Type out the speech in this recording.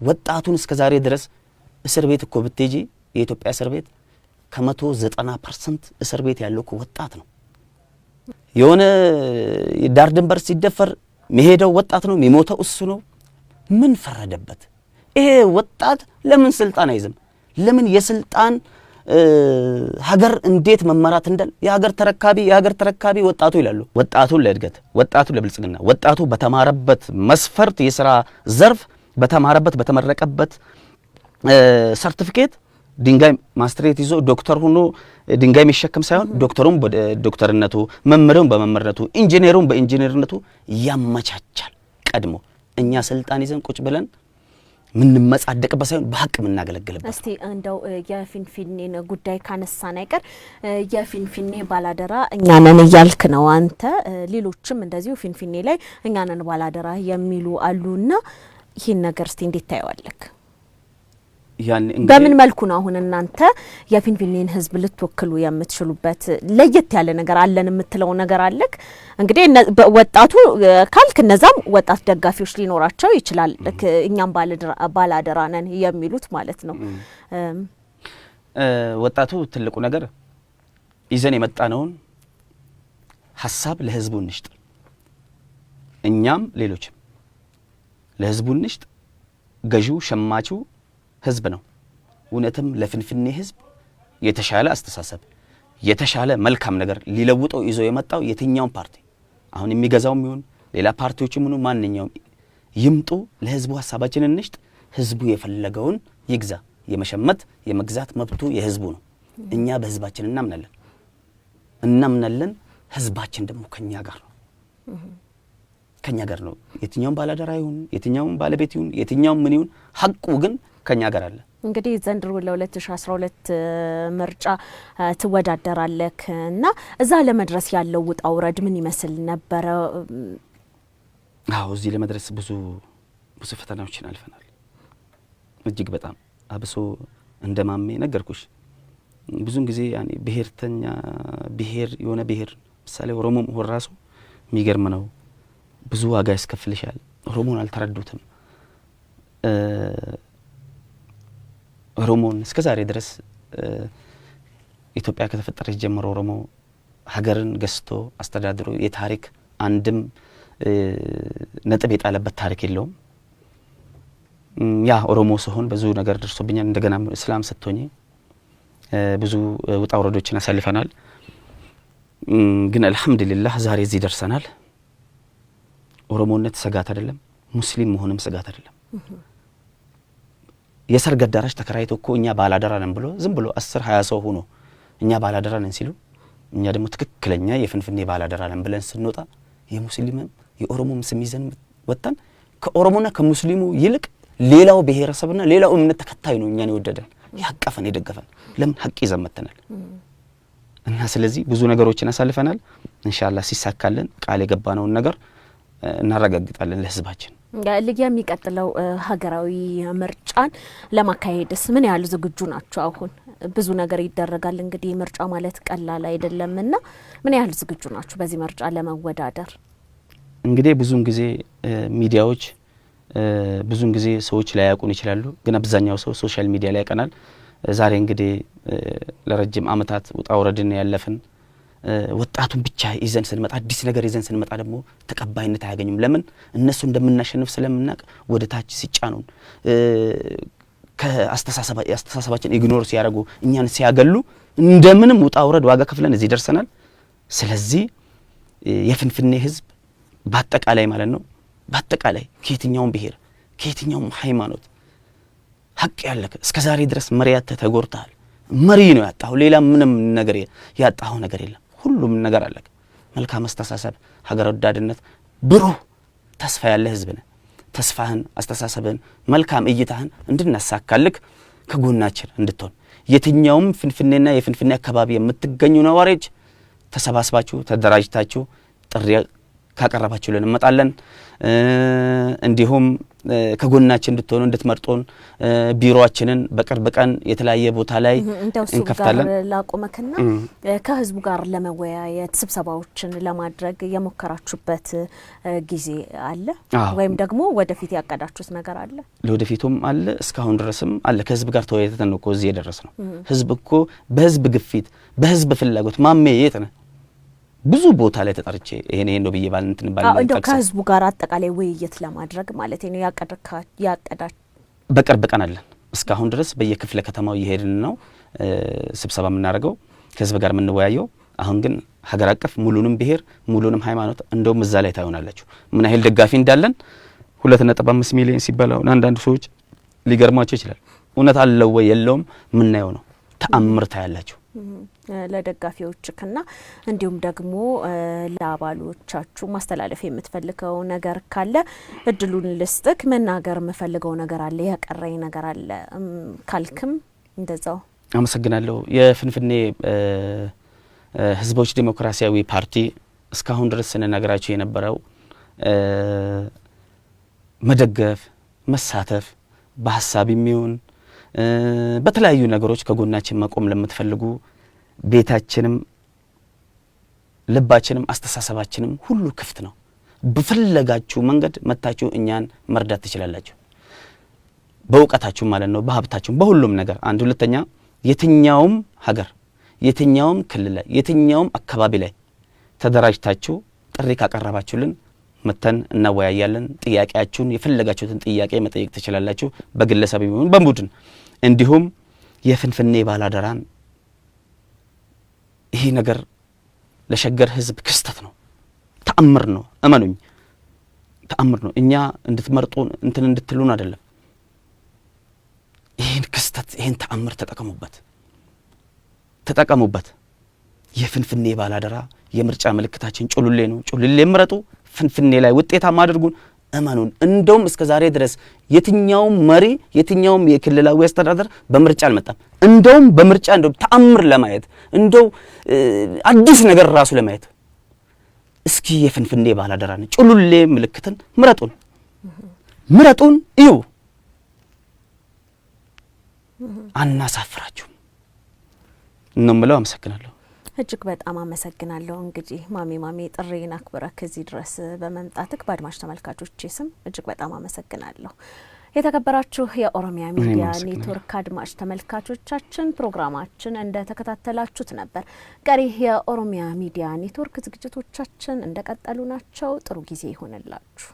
ወጣቱን እስከ ዛሬ ድረስ እስር ቤት እኮ ብትጂ የኢትዮጵያ እስር ቤት ከ190% እስር ቤት ያለው እኮ ወጣት ነው። የሆነ ዳር ድንበር ሲደፈር መሄደው ወጣት ነው፣ የሚሞተው እሱ ነው። ምን ፈረደበት? ይሄ ወጣት ለምን ስልጣን አይዝም? ለምን የስልጣን ሀገር እንዴት መመራት እንደል የሀገር ተረካቢ ወጣቱ ይላሉ። ወጣቱን ለእድገት፣ ወጣቱ ለብልጽግና፣ ወጣቱ በተማረበት መስፈርት የሥራ ዘርፍ በተማረበት በተመረቀበት ሰርቲፊኬት ድንጋይ ማስትሬት ይዞ ዶክተር ሆኖ ድንጋይ የሚሸከም ሳይሆን ዶክተሩን በዶክተርነቱ መምህሩን በመምህርነቱ ኢንጂነሩን በኢንጂነርነቱ ያመቻቻል። ቀድሞ እኛ ስልጣን ይዘን ቁጭ ብለን ምን መጻደቅበት ሳይሆን በሐቅ ምን እናገለግልበት። እስቲ እንደው የፊንፊኔን ጉዳይ ካነሳን አይቀር የፊንፊኔ ባላደራ እኛ ነን እያልክ ነው አንተ፣ ሌሎችም እንደዚሁ ፊንፊኔ ላይ እኛ ነን ባላደራ የሚሉ አሉና ይሄን ነገር እስቲ እንዴት ታየዋለክ? በምን መልኩ ነው አሁን እናንተ የፊንፊኔን ህዝብ ልትወክሉ የምትችሉበት ለየት ያለ ነገር አለን የምትለው ነገር አለክ? እንግዲህ ወጣቱ ካልክ እነዛም ወጣት ደጋፊዎች ሊኖራቸው ይችላል፣ እኛም ባላደራ ነን የሚሉት ማለት ነው። ወጣቱ ትልቁ ነገር ይዘን የመጣነውን ሐሳብ ለህዝቡ እንሽጥ፣ እኛም ሌሎችም ለህዝቡ እንሽጥ። ገዢው ሸማቹ ህዝብ ነው። እውነትም ለፊንፊኔ ህዝብ የተሻለ አስተሳሰብ የተሻለ መልካም ነገር ሊለውጠው ይዞ የመጣው የትኛውም ፓርቲ አሁን የሚገዛውም ይሁን ሌላ ፓርቲዎችም ሆኑ ማንኛውም ይምጡ፣ ለህዝቡ ሐሳባችንን እንሽጥ። ህዝቡ የፈለገውን ይግዛ። የመሸመት የመግዛት መብቱ የህዝቡ ነው። እኛ በህዝባችን እናምናለን። ህዝባችን ደግሞ ከኛ ጋር ነው። የትኛውም ባላደራ ይሁን የትኛውም ባለቤት ይሁን የትኛውም ምን ይሁን ሐቁ ግን ከኛ ጋር አለ። እንግዲህ ዘንድሮ ለ2012 ምርጫ ትወዳደራለክ እና እዛ ለመድረስ ያለው ውጣ ውረድ ምን ይመስል ነበር? እዚህ ለመድረስ ብዙ ፈተናዎችን አልፈናል። እጅግ በጣም አብሶ እንደማሜ ነገርኩሽ ብዙን ጊዜ ያኔ ብሔርተኛ የሆነ ብሔር ምሳሌ ኦሮሞም ሆነ ራሱ የሚገርም ነው። ብዙ ዋጋ ያስከፍልሻል። ኦሮሞን አልተረዱትም። ኦሮሞን እስከ ዛሬ ድረስ ኢትዮጵያ ከተፈጠረች ጀምሮ ኦሮሞ ሀገርን ገዝቶ አስተዳድሮ የታሪክ አንድም ነጥብ የጣለበት ታሪክ የለውም። ያ ኦሮሞ ሲሆን ብዙ ነገር ደርሶብኛል። እንደገና እስላም ሰጥቶኝ ብዙ ውጣ ውረዶችን አሳልፈናል። ግን አልহামዱሊላህ ዛሬ እዚህ ደርሰናል። ኦሮሞነት ስጋት አይደለም፣ ሙስሊም መሆንም ስጋት አይደለም። የሰርግ አዳራሽ ተከራይቶ እኮ እኛ ባላደራ ነን ብሎ ዝም ብሎ 10-20 ሰው ሆኖ እኛ ባላደራ ነን ሲሉ እኛ ደግሞ ትክክለኛ የፊንፊኔ ባላደራ ነን ብለን ስንወጣ የሙስሊምም የኦሮሞም ስም ይዘን ወጣን። ከኦሮሞና ከሙስሊሙ ይልቅ ሌላው ብሔረሰብና ሌላው እምነት ተከታይ ነው እኛን ይወደዳል፣ ያቀፈን የደገፈን። ለምን ሐቅ ይዘን መተናል። እና ስለዚህ ብዙ ነገሮችን አሳልፈናል። ኢንሻአላህ ሲሳካልን ቃል የገባነውን ነገር እናረጋግጣለን ለህዝባችን። የሚቀጥለው ሀገራዊ ምርጫን ለማካሄድስ ምን ያህል ዝግጁ ናችሁ? አሁን ብዙ ነገር ይደረጋል እንግዲህ ምርጫ ማለት ቀላል አይደለምና ምን ያህል ዝግጁ ናችሁ በዚህ ምርጫ ለመወዳደር? እንግዲህ ብዙን ጊዜ ሚዲያዎች ብዙን ጊዜ ሰዎች ላይ ያውቁን ይችላሉ፣ ግን አብዛኛው ሰው ሶሻል ሚዲያ ላይ ያቀናል። ዛሬ እንግዲህ ለረጅም አመታት ውጣ ወረድን ያለፈን ወጣቱን ብቻ ይዘን ስንመጣ አዲስ ነገር ይዘን ስንመጣ ደግሞ ተቀባይነት አያገኙም። ለምን? እነሱ እንደምናሸንፍ ስለምናቅ ወደ ታች ሲጫኑን ከአስተሳሰባችን ኢግኖር ሲያደርጉ እኛን ሲያገሉ እንደምንም ውጣ ወረድ ዋጋ ከፍለን እዚህ ደርሰናል። ስለዚህ የፊንፊኔ ህዝብ በአጠቃላይ ማለት ነው በአጠቃላይ ከየትኛውም ብሔር ከየትኛውም ሃይማኖት ሐቅ ያለከ እስከዛሬ ድረስ መሪያት ተጎርታል። መሪ ነው ያጣው፣ ሌላ ምንም ነገር ያጣው ነገር የለም። ሁሉም ነገር አለከ። መልካም አስተሳሰብ፣ ሀገር ወዳድነት፣ ብሩህ ተስፋ ያለ ህዝብ ነህ። ተስፋህን፣ አስተሳሰብህን፣ መልካም እይታህን እንድናሳካልክ ከጎናችን እንድትሆን የትኛውም ፊንፊኔና የፊንፊኔ አካባቢ የምትገኙ ነዋሪዎች ተሰባስባችሁ ተደራጅታችሁ ጥሪ ካቀረባችሁልን እንመጣለን። እንዲሁም ከጎናችን እንድትሆኑ እንድትመርጡን ቢሮአችንን በቅርብ ቀን የተለያየ ቦታ ላይ እንከፍታለን። ላቆመከና ከህዝቡ ጋር ለመወያየት ስብሰባዎችን ለማድረግ የሞከራችሁበት ጊዜ አለ ወይም ደግሞ ወደፊት ያቀዳችሁት ነገር አለ? ለወደፊቱም አለ፣ እስካሁን ድረስም አለ። ከህዝብ ጋር ተወያይተን ነው እኮ እዚህ የደረስነው። ህዝብ እኮ በህዝብ ግፊት በህዝብ ፍላጎት ማሜ የት ነህ ብዙ ቦታ ላይ ተጠርቼ ይሄን ነው ብዬ ባል እንትን ባል እንደው ከህዝቡ ጋር አጠቃላይ ውይይት ለማድረግ ማለት ነው ያቀዳችሁ? በቅርብ ቀን አለን። እስካሁን ድረስ በየክፍለ ከተማው እየሄድን ነው ስብሰባ የምናደርገው ከህዝብ ጋር የምንወያየው። አሁን ግን ሀገር አቀፍ ሙሉንም ብሔር ሙሉንም ሃይማኖት እንደውም እዛ ላይ ታዩናላችሁ ምን ያህል ደጋፊ እንዳለን። 2.5 ሚሊዮን ሲባል አንዳንድ ሰዎች ሊገርማቸው ይችላል። እውነት አለው ወይ የለውም ምናየው ነው። ተአምር ታያላችሁ ለደጋፊዎችና እንዲሁም ደግሞ ለአባሎቻችሁ ማስተላለፍ የምትፈልገው ነገር ካለ እድሉን ልስጥክ። መናገር የምፈልገው ነገር አለ፣ ያቀረኝ ነገር አለ ካልክም እንደዛው። አመሰግናለሁ። የፍንፍኔ ህዝቦች ዲሞክራሲያዊ ፓርቲ እስካሁን ድረስ ስንነግራችሁ የነበረው መደገፍ፣ መሳተፍ በሐሳብ የሚሆን በተለያዩ ነገሮች ከጎናችን መቆም ለምትፈልጉ ቤታችንም ልባችንም አስተሳሰባችንም ሁሉ ክፍት ነው። በፈለጋችሁ መንገድ መታችሁ እኛን መርዳት ትችላላችሁ። በእውቀታችሁ ማለት ነው፣ በሀብታችሁ፣ በሁሉም ነገር። አንድ ሁለተኛ የትኛውም ሀገር የትኛውም ክልል ላይ የትኛውም አካባቢ ላይ ተደራጅታችሁ ጥሪ ካቀረባችሁልን መተን እናወያያለን። ጥያቄያችሁን የፈለጋችሁትን ጥያቄ መጠየቅ ትችላላችሁ፣ በግለሰብ ይሁን በቡድን። እንዲሁም የፍንፍኔ ባላደራን ይሄ ነገር ለሸገር ህዝብ ክስተት ነው፣ ተአምር ነው። እመኑኝ ተአምር ነው። እኛ እንድትመርጡ እንትን እንድትሉን አይደለም። ይሄን ክስተት ይሄን ተአምር ተጠቀሙበት። የፍንፍኔ ባላደራ የምርጫ ምልክታችን ጩሉሌ ነው። ጩሉሌ ምረጡ፣ ፍንፍኔ ላይ ውጤታማ አድርጉን። እመኑን። እንደውም እስከ ዛሬ ድረስ የትኛውም መሪ የትኛውም የክልላዊ አስተዳደር በምርጫ አልመጣም። እንደውም በምርጫ እንደው ተአምር ለማየት እንደው አዲስ ነገር ራሱ ለማየት እስኪ የፍንፍኔ ባላደራን ጩሉሌ ምልክትን ምረጡን እዩ። አናሳፍራችሁ ነው የምለው። አመሰግናለሁ። እጅግ በጣም አመሰግናለሁ። እንግዲህ ማሜ ጥሪን አክብረህ ከዚህ ድረስ በመምጣትክ በአድማጭ ተመልካቾቼ ስም እጅግ በጣም አመሰግናለሁ። የተከበራችሁ የኦሮሚያ ሚዲያ ኔትወርክ አድማጭ ተመልካቾቻችን ፕሮግራማችን እንደተከታተላችሁት ነበር። ቀሪ የኦሮሚያ ሚዲያ ኔትወርክ ዝግጅቶቻችን እንደቀጠሉ ናቸው። ጥሩ ጊዜ ይሆንላችሁ።